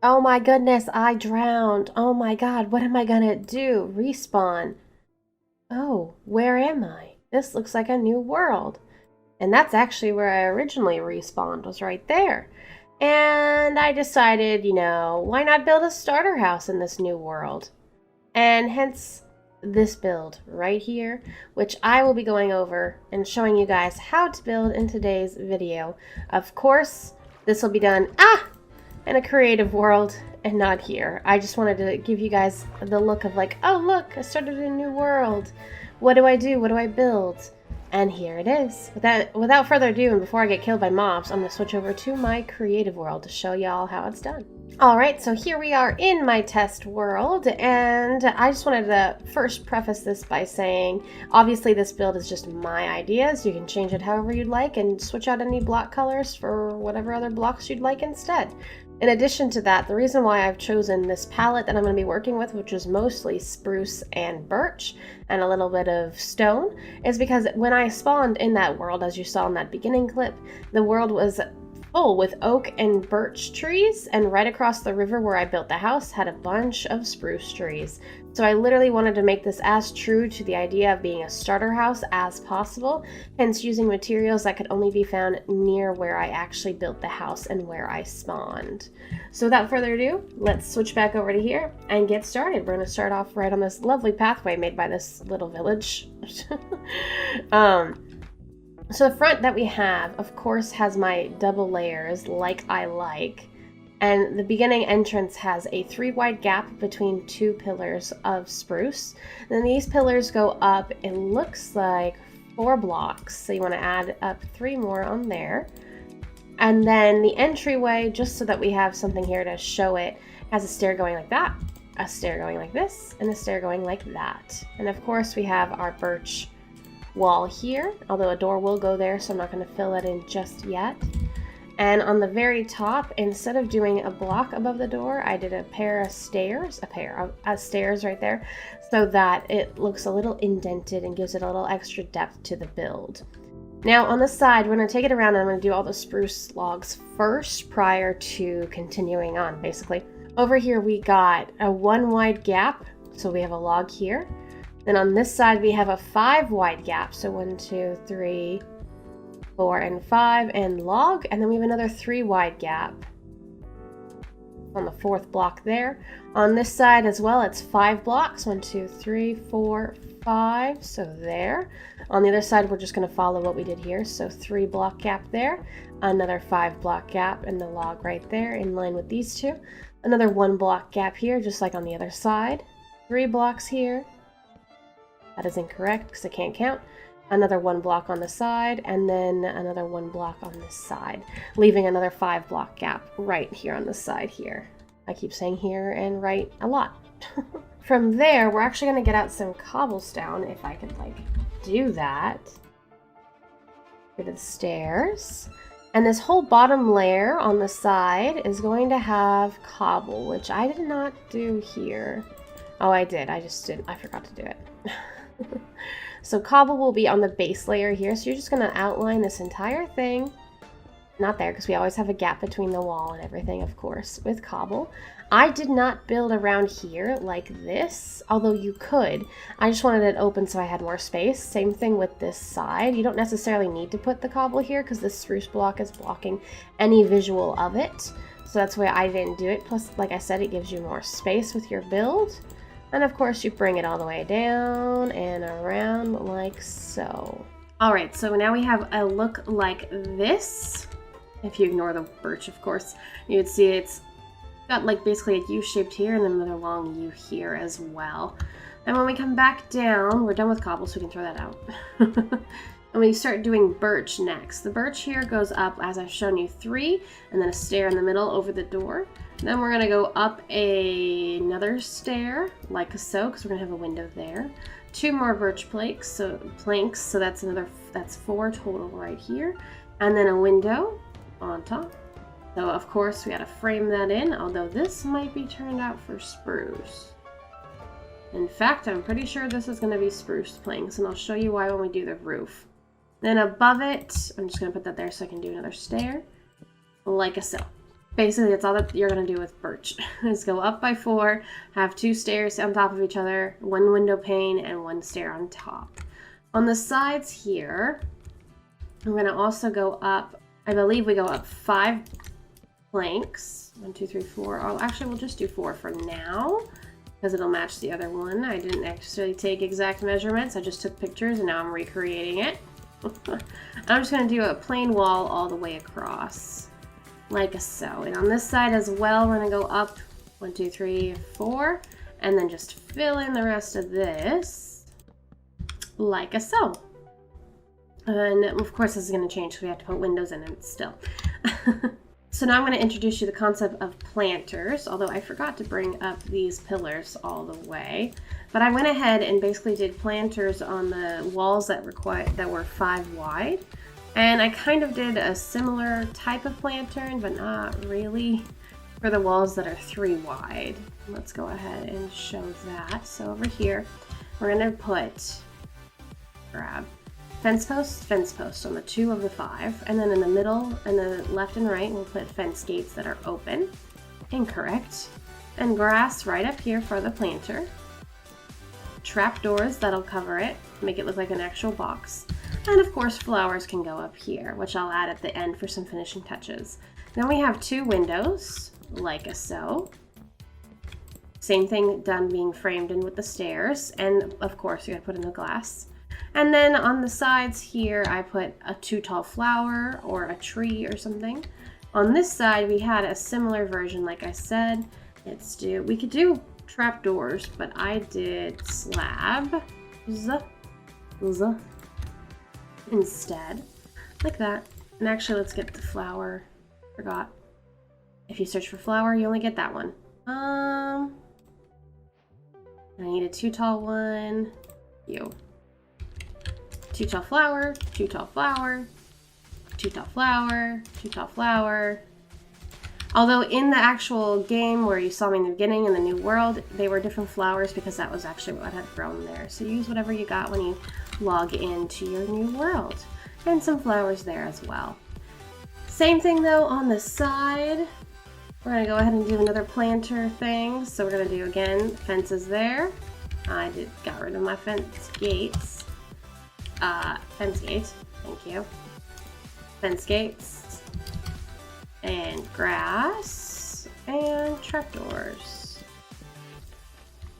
Oh my goodness, I drowned. Oh my god, what am I gonna do? Respawn. Oh, where am I? This looks like a new world. And that's actually where I originally respawned, was right there. And I decided, why not build a starter house in this new world? And hence this build right here, which I will be going over and showing you guys how to build in today's video. Of course, this will be done in a creative world and not here. I just wanted to give you guys the look of like, oh look, I started a new world. What do I do? What do I build? And here it is. Without further ado, and before I get killed by mobs, I'm going to switch over to my creative world to show y'all how it's done. Alright, so here we are in my test world, and I just wanted to first preface this by saying, obviously this build is just my ideas. You can change it however you'd like and switch out any block colors for whatever other blocks you'd like instead. In addition to that, the reason why I've chosen this palette that I'm going to be working with, which is mostly spruce and birch and a little bit of stone, is because when I spawned in that world, as you saw in that beginning clip, the world was full with oak and birch trees, and right across the river where I built the house had a bunch of spruce trees. So I literally wanted to make this as true to the idea of being a starter house as possible, hence using materials that could only be found near where I actually built the house and where I spawned. So without further ado, let's switch back over to here and get started. We're going to start off right on this lovely pathway made by this little village. So the front that we have, of course, has my double layers like I like. And the beginning entrance has a 3 wide gap between 2 pillars of spruce. Then these pillars go up, it looks like 4 blocks. So you want to add up 3 more on there. And then the entryway, just so that we have something here to show it, has a stair going like that, a stair going like this, and a stair going like that. And of course we have our birch wall here, although a door will go there, so I'm not going to fill that in just yet. And on the very top, instead of doing a block above the door, I did a pair of stairs, stairs right there, so that it looks a little indented and gives it a little extra depth to the build. Now on the side, we're going to take it around and I'm going to do all the spruce logs first prior to continuing on, basically. Over here we got a 1 wide gap, so we have a log here. Then on this side we have a 5 wide gap, so 1, 2, 3, 4, and 5, and log, and then we have another 3 wide gap on the 4th block there. On this side as well, it's 5 blocks, 1, 2, 3, 4, 5, so there. On the other side, we're just going to follow what we did here, so 3 block gap there, another 5 block gap, and the log right there in line with these 2. Another 1 block gap here, just like on the other side. 3 blocks here. That is incorrect because I can't count. Another 1 block on the side, and then another 1 block on this side, leaving another 5 block gap right here on the side here. I keep saying here and right a lot. From there, we're actually going to get out some cobblestone, if I could, do that. Go to the stairs. And this whole bottom layer on the side is going to have cobble, which I did not do here. Oh, I did. I forgot to do it. So cobble will be on the base layer here, so you're just going to outline this entire thing. Not there, because we always have a gap between the wall and everything, of course, with cobble. I did not build around here like this, although you could. I just wanted it open so I had more space. Same thing with this side. You don't necessarily need to put the cobble here, because this spruce block is blocking any visual of it. So that's why I didn't do it. Plus, like I said, it gives you more space with your build. And of course you bring it all the way down and around like so. Alright, so now we have a look like this. If you ignore the birch, of course, you would see it's got basically a U-shaped here and then another long U here as well. And when we come back down, we're done with cobble, so we can throw that out. And we start doing birch next. The birch here goes up, as I've shown you, 3, and then a stair in the middle over the door. Then we're going to go up another stair, like so, because we're going to have a window there. 2 more birch planks, so that's 4 total right here. And then a window on top. So of course we got to frame that in, although this might be turned out for spruce. In fact, I'm pretty sure this is going to be spruce planks, and I'll show you why when we do the roof. Then above it, I'm just going to put that there so I can do another stair, like so. Basically, that's all that you're going to do with birch, is go up by 4, have 2 stairs on top of each other, 1 window pane, and 1 stair on top. On the sides here, I'm going to also go up, I believe we go up 5 planks. 1, 2, 3, 4. Oh, actually, we'll just do 4 for now, because it'll match the other one. I didn't actually take exact measurements. I just took pictures, and now I'm recreating it. I'm just going to do a plain wall all the way across, like so. And on this side as well, we're going to go up 1, 2, 3, 4, and then just fill in the rest of this like so. And of course this is going to change because we have to put windows in it still. So now I'm going to introduce you to the concept of planters, although I forgot to bring up these pillars all the way. But I went ahead and basically did planters on the walls that were 5 wide. And I kind of did a similar type of planter, but not really, for the walls that are 3 wide. Let's go ahead and show that. So over here, we're going to grab fence post on the 2 of the 5, and then in the middle and the left and right, we'll put fence gates that are open. Incorrect. And grass right up here for the planter. Trap doors that'll cover it, make it look like an actual box. And of course flowers can go up here, which I'll add at the end for some finishing touches. Then we have 2 windows, like so. Same thing done, being framed in with the stairs, and of course you gotta put in the glass. And then on the sides here, I put a 2 tall flower or a tree or something. On this side, we had a similar version, like I said. We could do trap doors, but I did slabs instead, like that. And actually, let's get the flower. Forgot. If you search for flower, you only get that one. I need a 2 tall one. 2 tall flower, 2 tall flower, 2 tall flower, 2 tall flower. Although in the actual game where you saw me in the beginning in the new world, they were different flowers because that was actually what had grown there. So use whatever you got when you log into your new world. And some flowers there as well. Same thing though on the side. We're going to go ahead and do another planter thing. So we're going to do again fences there. I got rid of my fence gates. Fence gate, thank you. Fence gates, and grass, and trapdoors.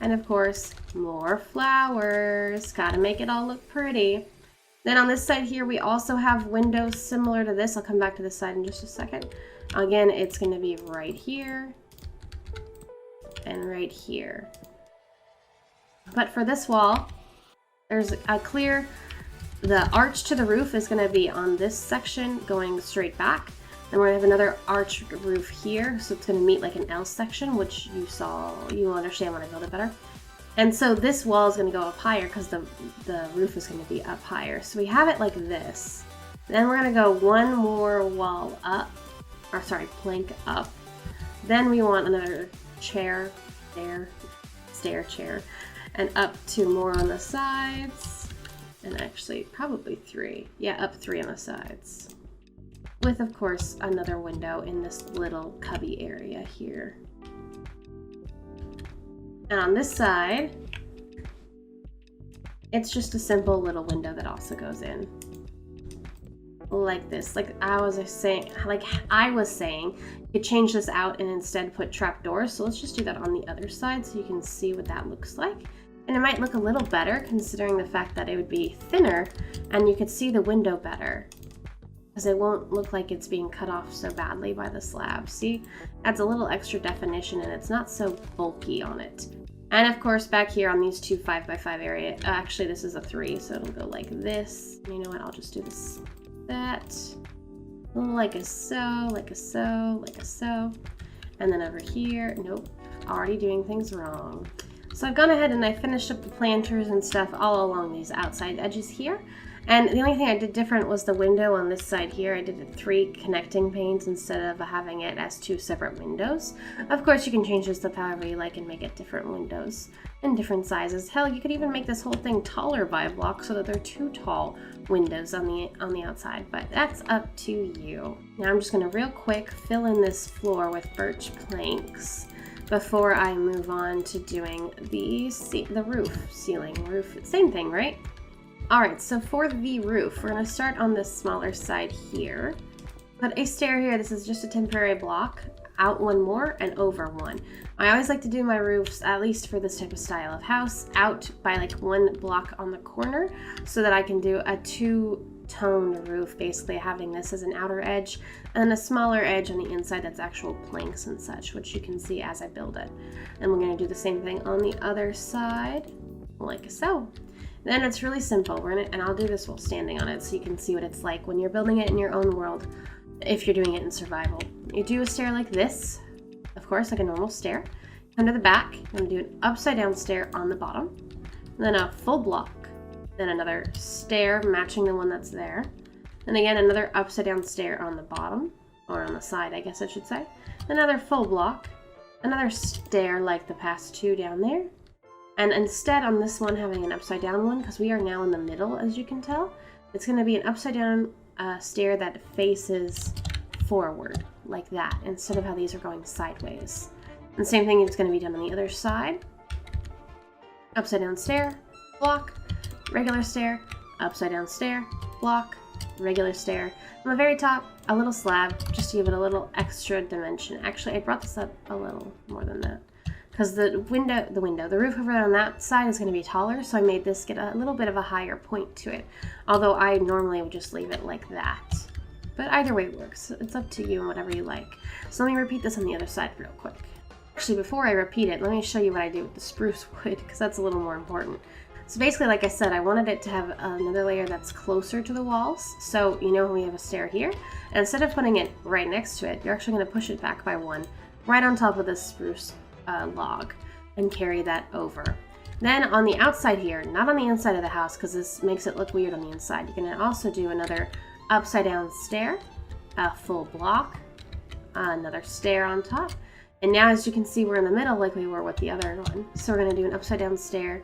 And of course, more flowers. Gotta make it all look pretty. Then on this side here, we also have windows similar to this. I'll come back to this side in just a second. Again, it's gonna be right here, and right here. But for this wall, there's a clear, the arch to the roof is going to be on this section going straight back. Then we're going to have another arched roof here, so it's going to meet like an L section, which you'll understand when I build it better. And so this wall is going to go up higher because the roof is going to be up higher. So we have it like this. Then we're going to go 1 more wall up, plank up. Then we want another chair, stair chair, and up 2 more on the sides. And actually, probably 3. Yeah, up 3 on the sides. With, of course, another window in this little cubby area here. And on this side, it's just a simple little window that also goes in. Like this. Like I was saying, you could change this out and instead put trapdoors. So let's just do that on the other side so you can see what that looks like. And it might look a little better considering the fact that it would be thinner and you could see the window better because it won't look like it's being cut off so badly by the slab. See, adds a little extra definition and it's not so bulky on it. And of course back here on these 2 5x5 area, actually this is a 3, so it'll go like this. You know what, I'll just do this, like a so, like a so, like a so. And then over here, nope, already doing things wrong. So I've gone ahead and I finished up the planters and stuff all along these outside edges here. And the only thing I did different was the window on this side here. I did 3 connecting panes instead of having it as 2 separate windows. Of course, you can change this up however you like and make it different windows in different sizes. Hell, you could even make this whole thing taller by a block so that they're 2 tall windows on the outside, but that's up to you. Now I'm just gonna real quick fill in this floor with birch planks before I move on to doing the roof, same thing, right? All right, so for the roof, we're gonna start on this smaller side here. Put a stair here. This is just a temporary block. Out 1 more and over 1. I always like to do my roofs, at least for this type of style of house, out by like 1 block on the corner so that I can do a 2-toned roof, basically having this as an outer edge and a smaller edge on the inside that's actual planks and such, which you can see as I build it. And we're gonna do the same thing on the other side, like so. Then it's really simple. And I'll do this while standing on it so you can see what it's like when you're building it in your own world, if you're doing it in survival. You do a stair like this, of course, like a normal stair. Come to the back, I'm gonna do an upside down stair on the bottom, then a full block, then another stair matching the one that's there, then again another upside down stair on the bottom, or on the side I guess I should say, another full block, another stair like the past 2 down there, and instead on this one having an upside down one, because we are now in the middle as you can tell, it's going to be an upside down stair that faces forward like that instead of how these are going sideways. And same thing is going to be done on the other side. Upside down stair, block, regular stair, upside down stair, block, regular stair. On the very top, a little slab just to give it a little extra dimension. Actually, I brought this up a little more than that, because the roof over on that side is going to be taller, so I made this get a little bit of a higher point to it, although I normally would just leave it like that. But either way works. It's up to you and whatever you like. So let me repeat this on the other side real quick. Actually, before I repeat it, let me show you what I do with the spruce wood, because that's a little more important. So basically, like I said, I wanted it to have another layer that's closer to the walls. So you know we have a stair here, and instead of putting it right next to it, you're actually going to push it back by 1, right on top of this spruce log, and carry that over. Then on the outside here, not on the inside of the house because this makes it look weird on the inside, you're going to also do another upside down stair, a full block, another stair on top, and now as you can see we're in the middle like we were with the other one. So we're going to do an upside down stair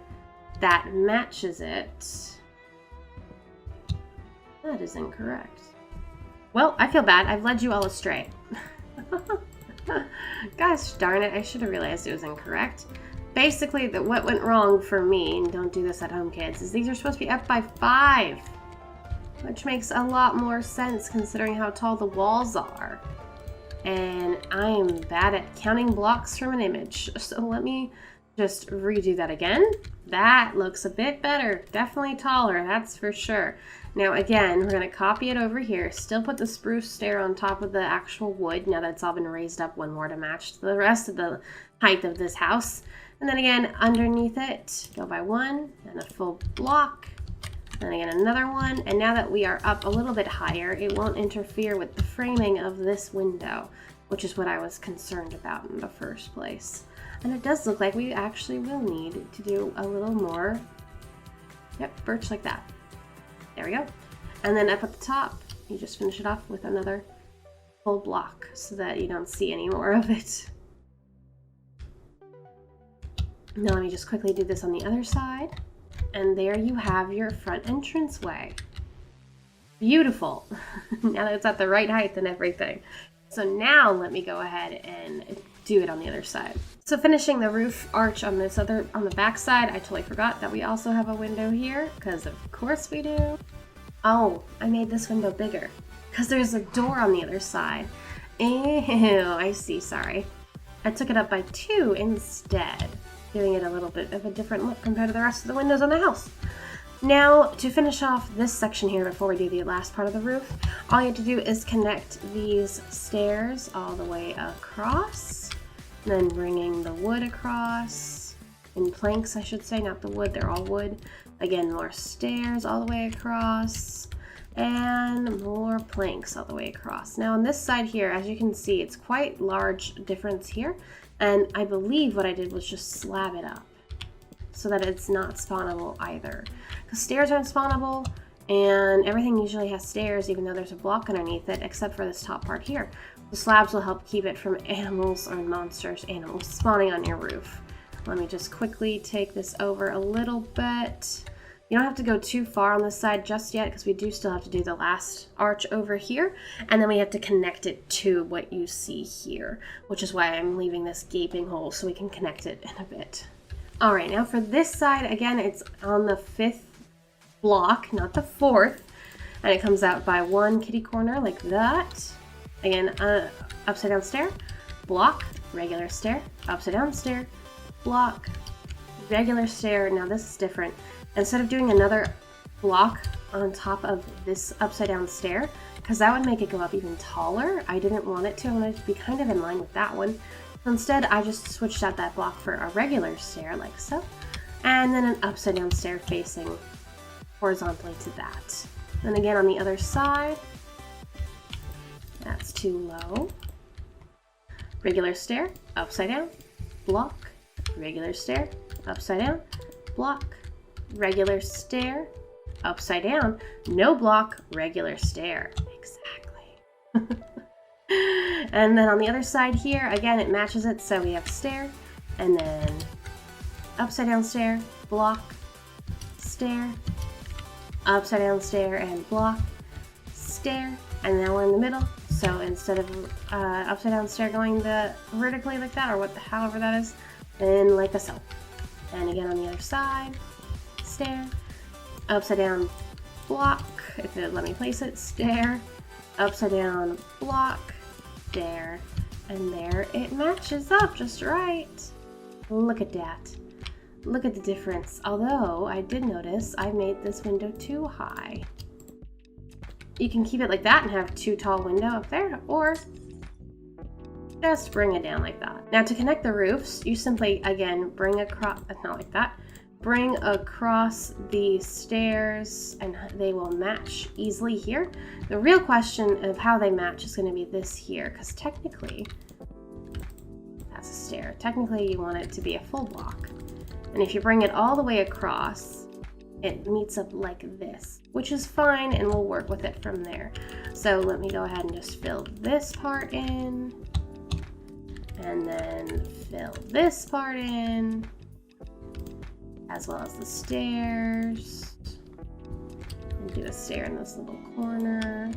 that matches it. That is incorrect. Well, I feel bad. I've led you all astray. Gosh darn it, I should have realized it was incorrect. Basically, what went wrong for me, and don't do this at home kids, is these are supposed to be up by 5. Which makes a lot more sense considering how tall the walls are. And I am bad at counting blocks from an image. So let me just redo that again. That looks a bit better. Definitely taller, that's for sure. Now again, we're going to copy it over here. Still put the spruce stair on top of the actual wood now that it's all been raised up 1 more to match the rest of the height of this house. And then again, underneath it, go by 1 and a full block. And again, another one. And now that we are up a little bit higher, it won't interfere with the framing of this window, which is what I was concerned about in the first place. And it does look like we actually will need to do a little more, birch like that. There we go. And then up at the top, you just finish it off with another full block so that you don't see any more of it. Now let me just quickly do this on the other side. And there you have your front entranceway. Beautiful. Now that it's at the right height and everything. So now let me go ahead and do it on the other side. So finishing the roof arch on the back side, I totally forgot that we also have a window here, because of course we do. Oh, I made this window bigger because there's a door on the other side. Ew, I see, sorry. I took it up by 2 instead, giving it a little bit of a different look compared to the rest of the windows on the house. Now, to finish off this section here before we do the last part of the roof, all you have to do is connect these stairs all the way across, then bringing the wood across, in planks I should say, not the wood, they're all wood. Again, more stairs all the way across, and more planks all the way across. Now on this side here, as you can see, it's quite large difference here, and I believe what I did was just slab it up so that it's not spawnable either. Because stairs aren't spawnable, And everything usually has stairs, even though there's a block underneath it, except for this top part here. The slabs will help keep it from animals spawning on your roof. Let me just quickly take this over a little bit. You don't have to go too far on this side just yet, because we do still have to do the last arch over here, and then we have to connect it to what you see here, which is why I'm leaving this gaping hole so we can connect it in a bit. All right, now for this side, again, it's on the 5th block, not the 4th, and it comes out by one kitty corner like that. Again, upside down stair, block, regular stair, upside down stair, block, regular stair. Now this is different. Instead of doing another block on top of this upside down stair, because that would make it go up even taller, I didn't want it to. I wanted it to be kind of in line with that one. So instead, I just switched out that block for a regular stair like so, and then an upside down stair facing horizontally to that. Then again on the other side, that's too low. Regular stair, upside down, block, regular stair, upside down, block, regular stair, upside down, no block, regular stair. Exactly. And then on the other side here, again, it matches it, so we have stair, and then upside down stair, block, stair, upside down stair, and block, stair, and now we're in the middle. So instead of upside down stair going vertically like that, or however that is, then like so. And again on the other side, stair, upside down, block, if it let me place it, stair, upside down, block, stair, and there it matches up just right. Look at that. Look at the difference. Although I did notice I made this window too high. You can keep it like that and have too tall window up there, or just bring it down like that. Now to connect the roofs, you simply, again, bring across, not like that, bring across the stairs and they will match easily here. The real question of how they match is going to be this here, because technically, that's a stair. Technically you want it to be a full block. And if you bring it all the way across, it meets up like this, which is fine, and we'll work with it from there. So let me go ahead and just fill this part in, and then fill this part in, as well as the stairs, and do a stair in this little corner.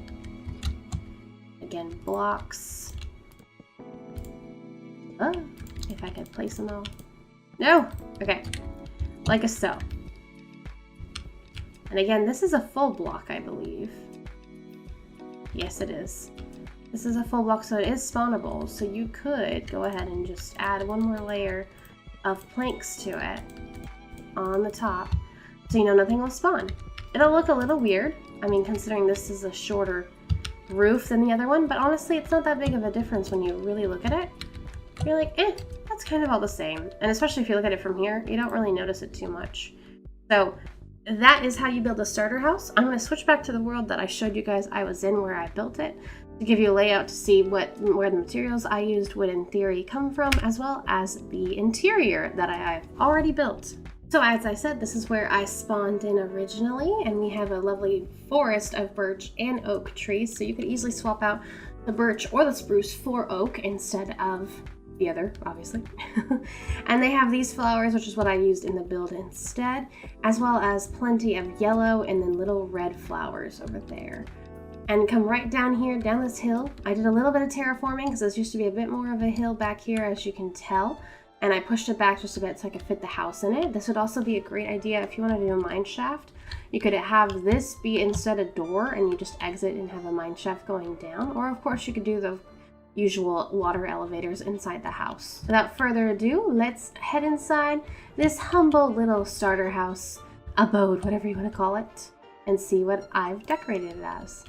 Again, blocks. Oh, if I could place them all. No! Okay, like so. And again, this is a full block, I believe. Yes, it is. This is a full block, so it is spawnable. So you could go ahead and just add one more layer of planks to it on the top, so you know nothing will spawn. It'll look a little weird, I mean, considering this is a shorter roof than the other one, but honestly, it's not that big of a difference when you really look at it. You're like, that's kind of all the same. And especially if you look at it from here, you don't really notice it too much. So that is how you build a starter house. I'm going to switch back to the world that I showed you guys I was in where I built it, to give you a layout to see where the materials I used would in theory come from, as well as the interior that I've already built. So as I said, this is where I spawned in originally, and we have a lovely forest of birch and oak trees, so you could easily swap out the birch or the spruce for oak instead of the other, obviously. And they have these flowers, which is what I used in the build instead, as well as plenty of yellow and then little red flowers over there. And come right down here, down this hill. I did a little bit of terraforming because this used to be a bit more of a hill back here, as you can tell. And I pushed it back just a bit so I could fit the house in it. This would also be a great idea if you want to do a mine shaft. You could have this be instead a door and you just exit and have a mine shaft going down. Or of course you could do the usual water elevators inside the house. Without further ado, let's head inside this humble little starter house, abode, whatever you want to call it, and see what I've decorated it as.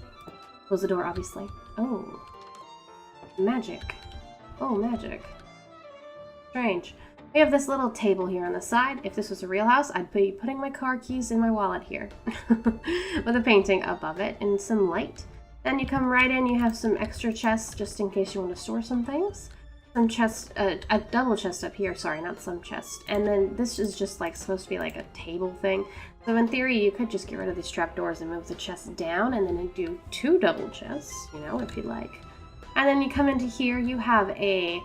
Close the door, obviously. Oh, magic. Oh, magic. Strange. We have this little table here on the side. If this was a real house, I'd be putting my car keys in my wallet here with a painting above it and some light. Then you come right in, you have some extra chests just in case you want to store some things. Some chests, a double chest up here, sorry, not some chest. And then this is just like supposed to be like a table thing. So in theory, you could just get rid of these trapdoors and move the chest down and then do 2 double chests, you know, if you'd like. And then you come into here, you have a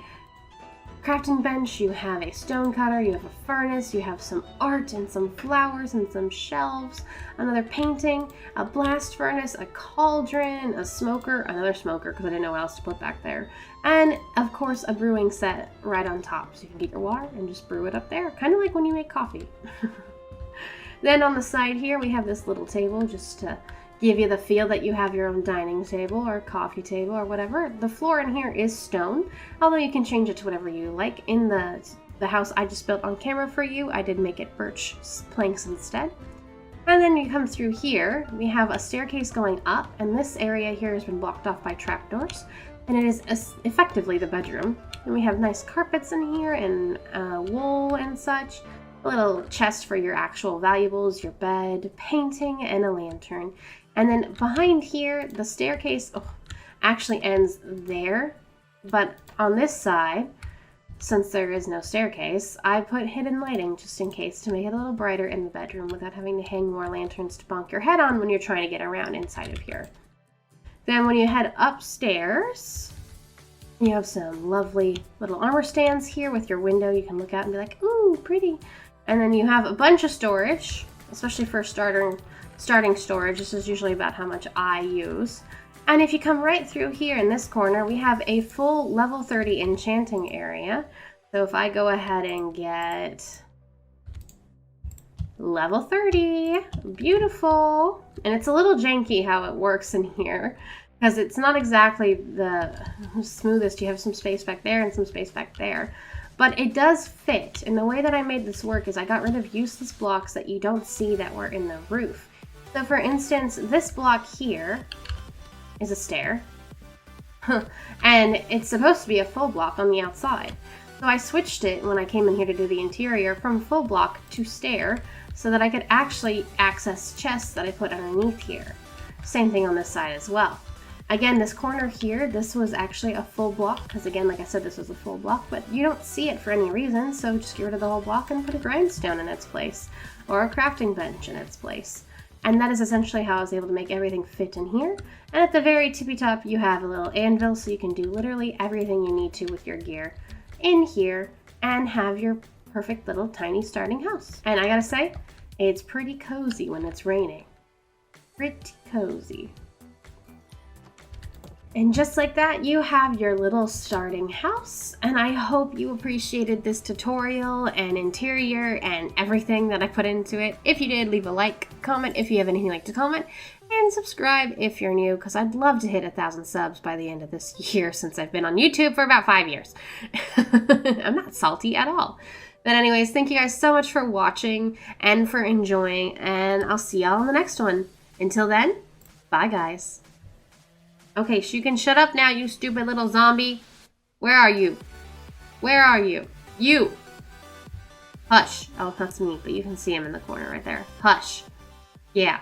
crafting bench, you have a stone cutter, you have a furnace, you have some art and some flowers and some shelves, another painting, a blast furnace, a cauldron, a smoker, another smoker because I didn't know what else to put back there, and of course a brewing set right on top so you can get your water and just brew it up there, kind of like when you make coffee. Then on the side here we have this little table just to give you the feel that you have your own dining table or coffee table or whatever. The floor in here is stone, although you can change it to whatever you like. In the house I just built on camera for you, I did make it birch planks instead. And then you come through here, we have a staircase going up, and this area here has been blocked off by trapdoors, and it is effectively the bedroom. And we have nice carpets in here and wool and such. A little chest for your actual valuables, your bed, painting, and a lantern. And then behind here, the staircase actually ends there. But on this side, since there is no staircase, I put hidden lighting just in case to make it a little brighter in the bedroom without having to hang more lanterns to bonk your head on when you're trying to get around inside of here. Then when you head upstairs, you have some lovely little armor stands here with your window. You can look out and be like, ooh, pretty. And then you have a bunch of storage, especially for starting storage. This is usually about how much I use. And if you come right through here in this corner, we have a full level 30 enchanting area. So if I go ahead and get level 30, beautiful. And it's a little janky how it works in here because it's not exactly the smoothest. You have some space back there and some space back there. But it does fit. And the way that I made this work is I got rid of useless blocks that you don't see that were in the roof. So for instance, this block here is a stair. And it's supposed to be a full block on the outside. So I switched it when I came in here to do the interior from full block to stair so that I could actually access chests that I put underneath here. Same thing on this side as well. Again, this corner here, this was actually a full block because again, like I said, this was a full block, but you don't see it for any reason, so just get rid of the whole block and put a grindstone in its place or a crafting bench in its place. And that is essentially how I was able to make everything fit in here. And at the very tippy top, you have a little anvil so you can do literally everything you need to with your gear in here and have your perfect little tiny starting house. And I gotta say, it's pretty cozy when it's raining. Pretty cozy. And just like that, you have your little starting house. And I hope you appreciated this tutorial and interior and everything that I put into it. If you did, leave a like, comment if you have anything you'd like to comment, and subscribe if you're new, because I'd love to hit 1,000 subs by the end of this year since I've been on YouTube for about 5 years. I'm not salty at all. But anyways, thank you guys so much for watching and for enjoying, and I'll see y'all in the next one. Until then, bye guys. Okay, so you can shut up now, you stupid little zombie. Where are you? Where are you? You! Hush. Oh, that's me, but you can see him in the corner right there. Hush. Yeah.